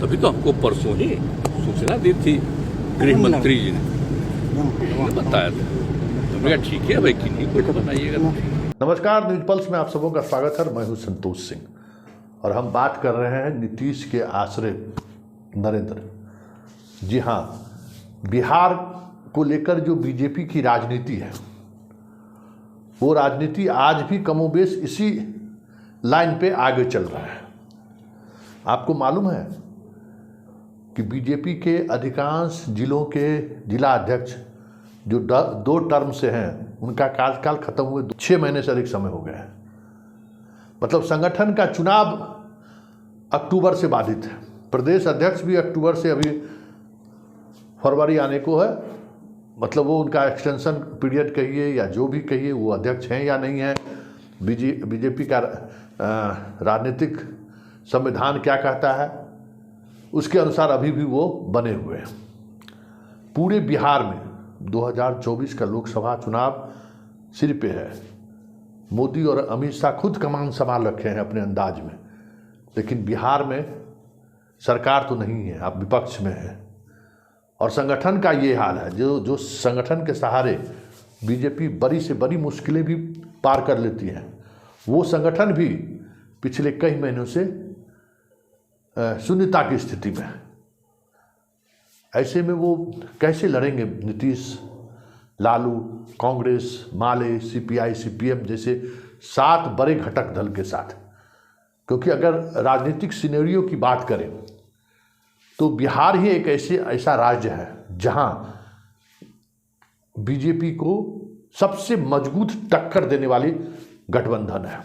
तभी तो हमको परसों ही सूचना दी थी गृह मंत्री जी ने बताया था। हमने कहा ठीक है भाई, किन्हीं को बनाइएगा। नमस्कार, न्यूज पल्स में आप सबों का स्वागत है। मैं हूं संतोष सिंह और हम बात कर रहे हैं नीतीश के आश्रय नरेंद्र। जी हाँ, बिहार को लेकर जो बीजेपी की राजनीति है, वो राजनीति आज भी कमोबेश इसी लाइन पे आगे चल रहा है। आपको मालूम है कि बीजेपी के अधिकांश जिलों के जिला अध्यक्ष जो 2 टर्म से हैं, उनका कार्यकाल खत्म हुए 6 महीने से अधिक समय हो गया है। मतलब संगठन का चुनाव अक्टूबर से बाधित है। प्रदेश अध्यक्ष भी अक्टूबर से अभी फरवरी आने को है। मतलब वो उनका एक्सटेंशन पीरियड कहिए या जो भी कहिए, वो अध्यक्ष हैं या नहीं है। बीजेपी का राजनीतिक संविधान क्या कहता है, उसके अनुसार अभी भी वो बने हुए हैं। पूरे बिहार में 2024 का लोकसभा चुनाव सिर पे है। मोदी और अमित शाह खुद कमान संभाल रखे हैं अपने अंदाज में, लेकिन बिहार में सरकार तो नहीं है, आप विपक्ष में हैं। और संगठन का ये हाल है, जो संगठन के सहारे बीजेपी बड़ी से बड़ी मुश्किलें भी पार कर लेती है, वो संगठन भी पिछले कई महीनों से शून्यता की स्थिति में है। ऐसे में वो कैसे लड़ेंगे नीतीश, लालू, कांग्रेस, माले, सीपीआई, सीपीएम जैसे 7 बड़े घटक दल के साथ? क्योंकि अगर राजनीतिक सिनेरियो की बात करें तो बिहार ही एक ऐसा राज्य है जहां बीजेपी को सबसे मजबूत टक्कर देने वाली गठबंधन है।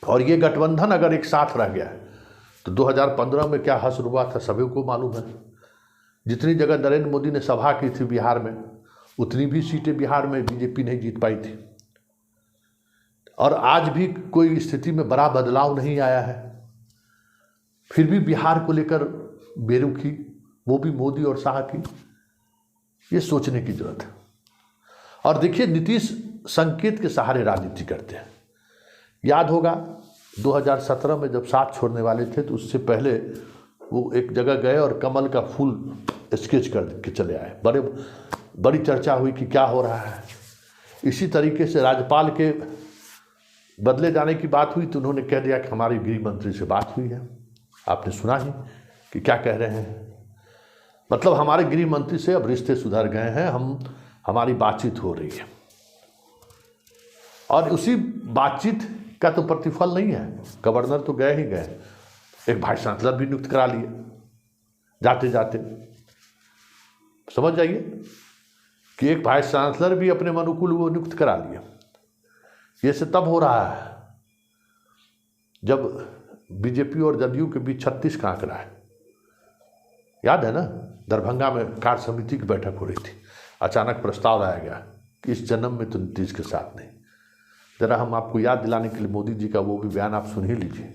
और ये गठबंधन अगर एक साथ रह गया तो 2015 में क्या हश्र हुआ था सभी को मालूम है। जितनी जगह नरेंद्र मोदी ने सभा की थी बिहार में, उतनी भी सीटें बिहार में बीजेपी नहीं जीत पाई थी। और आज भी कोई स्थिति में बड़ा बदलाव नहीं आया है। फिर भी बिहार को लेकर बेरुखी, वो भी मोदी और शाह की, ये सोचने की जरूरत है। और देखिए, नीतीश संकेत के सहारे राजनीति करते हैं। याद होगा 2017 में जब साथ छोड़ने वाले थे तो उससे पहले वो एक जगह गए और कमल का फूल स्केच कर के चले आए। बड़ी चर्चा हुई कि क्या हो रहा है। इसी तरीके से राज्यपाल के बदले जाने की बात हुई तो उन्होंने कह दिया कि हमारी गृह मंत्री से बात हुई है। आपने सुना ही कि क्या कह रहे हैं। मतलब हमारे गृह मंत्री से अब रिश्ते सुधर गए हैं, हमारी बातचीत हो रही है। और उसी बातचीत का तो प्रतिफल नहीं है। गवर्नर तो गए ही गए, एक वाइस चांसलर भी नियुक्त करा लिए जाते जाते। समझ जाइए कि एक वाइस चांसलर भी अपने अनुकूल वो नियुक्त करा लिया। ये से तब हो रहा है जब बीजेपी और जदयू के बीच 36 का आंकड़ा है। याद है ना, दरभंगा में कार्य समिति की बैठक हो रही थी, अचानक प्रस्ताव लाया गया कि इस जन्म में तो नीतीश के साथ नहीं। जरा हम आपको याद दिलाने के लिए मोदी जी का वो भी बयान आप सुन ही लीजिए।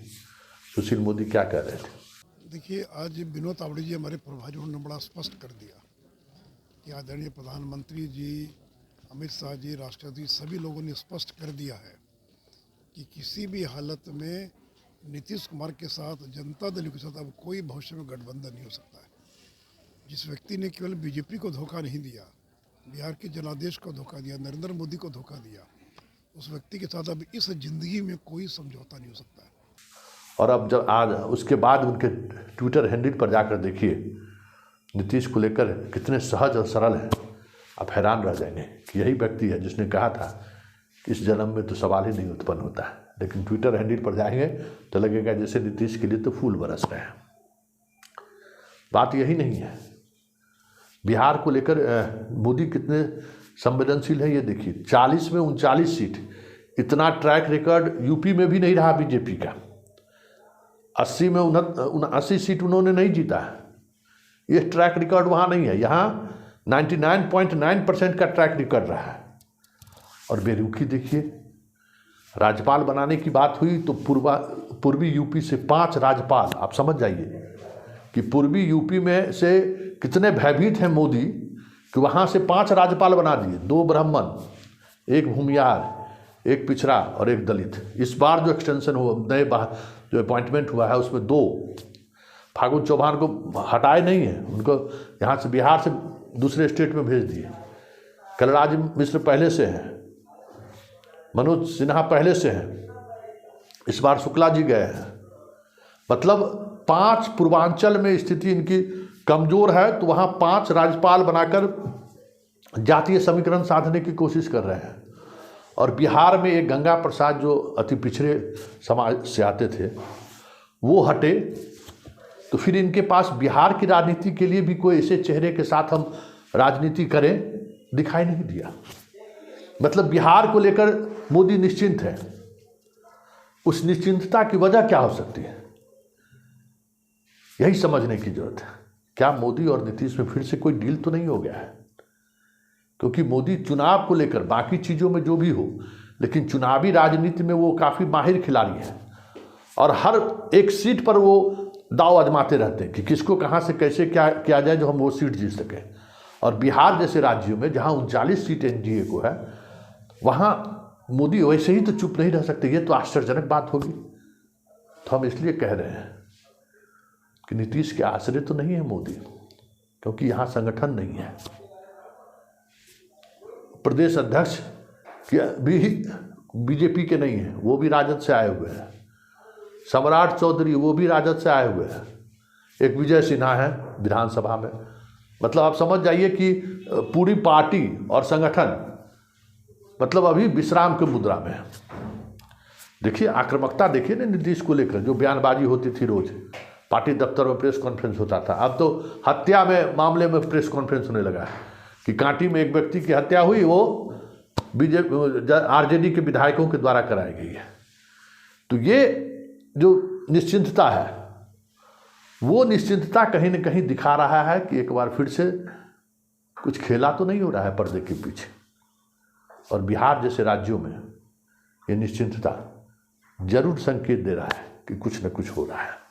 सुशील मोदी क्या कह रहे थे। देखिए, आज विनोद तावड़े जी हमारे प्रभारी ने बड़ा स्पष्ट कर दिया कि आदरणीय प्रधानमंत्री जी, अमित शाह जी, राष्ट्रपति, सभी लोगों ने स्पष्ट कर दिया है कि किसी भी हालत में नीतीश कुमार के साथ, जनता दल के साथ अब कोई भविष्य में गठबंधन नहीं हो सकता है। जिस व्यक्ति ने केवल बीजेपी को धोखा नहीं दिया, बिहार के जनादेश को धोखा दिया, नरेंद्र मोदी को धोखा दिया, उस व्यक्ति के साथ अब इस जिंदगी में कोई समझौता नहीं हो सकता है। और अब जब आज उसके बाद उनके ट्विटर हैंडल पर जाकर देखिए, नीतीश को लेकर कितने सहज और सरल हैं। आप हैरान रह जाएंगे कि यही व्यक्ति है जिसने कहा था कि इस जन्म में तो सवाल ही नहीं उत्पन्न होता है। लेकिन ट्विटर हैंडल पर जाएंगे तो लगेगा जैसे नीतीश के लिए तो फूल बरस रहे हैं। बात यही नहीं है। बिहार को लेकर मोदी कितने संवेदनशील है ये देखिए। 40 में 39 सीट, इतना ट्रैक रिकॉर्ड यूपी में भी नहीं रहा बीजेपी का। 80 में 79 सीट उन्होंने नहीं जीता है। ये ट्रैक रिकॉर्ड वहाँ नहीं है। यहाँ 99.9% का ट्रैक रिकॉर्ड रहा है। और बेरुखी देखिए, राज्यपाल बनाने की बात हुई तो पूर्वी यूपी से 5 राज्यपाल, आप समझ जाइए कि पूर्वी यूपी में से कितने भयभीत हैं मोदी कि वहाँ से 5 राज्यपाल बना दिए। 2 ब्राह्मण, 1 भूमियार, एक पिछड़ा और एक दलित। इस बार जो एक्सटेंशन हुआ, नए जो अपॉइंटमेंट हुआ है उसमें 2 फागू चौहान को हटाए नहीं है, उनको यहाँ से बिहार से दूसरे स्टेट में भेज दिए। कलराज मिश्र पहले से हैं, मनोज सिन्हा पहले से हैं, इस बार शुक्ला जी गए हैं। मतलब 5 पूर्वांचल में स्थिति इनकी कमजोर है, तो वहाँ 5 राज्यपाल बनाकर जातीय समीकरण साधने की कोशिश कर रहे हैं। और बिहार में एक गंगा प्रसाद जो अति पिछड़े समाज से आते थे वो हटे, तो फिर इनके पास बिहार की राजनीति के लिए भी कोई ऐसे चेहरे के साथ हम राजनीति करें दिखाई नहीं दिया। मतलब बिहार को लेकर मोदी निश्चिंत है। उस निश्चिंतता की वजह क्या हो सकती है, यही समझने की जरूरत है। क्या मोदी और नीतीश में फिर से कोई डील तो नहीं हो गया है? क्योंकि मोदी चुनाव को लेकर बाकी चीज़ों में जो भी हो, लेकिन चुनावी राजनीति में वो काफ़ी माहिर खिलाड़ी है और हर एक सीट पर वो दाव आजमाते रहते हैं कि किसको कहाँ से कैसे क्या किया जाए जो हम वो सीट जीत सकें। और बिहार जैसे राज्यों में जहाँ 39 सीट एनडीए को है, वहाँ मोदी वैसे ही तो चुप नहीं रह सकते। ये तो आश्चर्यजनक बात होगी। तो हम इसलिए कह रहे हैं कि नीतीश के आश्रय तो नहीं है मोदी, क्योंकि यहाँ संगठन नहीं है। प्रदेश अध्यक्ष भी बीजेपी के नहीं है, वो भी राजद से आए हुए हैं। सम्राट चौधरी वो भी राजद से आए हुए हैं। एक विजय सिन्हा है विधानसभा में। मतलब आप समझ जाइए कि पूरी पार्टी और संगठन मतलब अभी विश्राम के मुद्रा में है। देखिए आक्रामकता देखिए ना नीतीश को लेकर, जो बयानबाजी होती थी रोज, पार्टी दफ्तर में प्रेस कॉन्फ्रेंस होता था, अब तो हत्या में मामले में प्रेस कॉन्फ्रेंस होने लगा है कि कांटी में एक व्यक्ति की हत्या हुई, वो बीजेपी आरजेडी के विधायकों के द्वारा कराई गई है। तो ये जो निश्चिंतता है, वो निश्चिंतता कहीं न कहीं दिखा रहा है कि एक बार फिर से कुछ खेला तो नहीं हो रहा है पर्दे के पीछे। और बिहार जैसे राज्यों में ये निश्चिंतता जरूर संकेत दे रहा है कि कुछ न कुछ हो रहा है।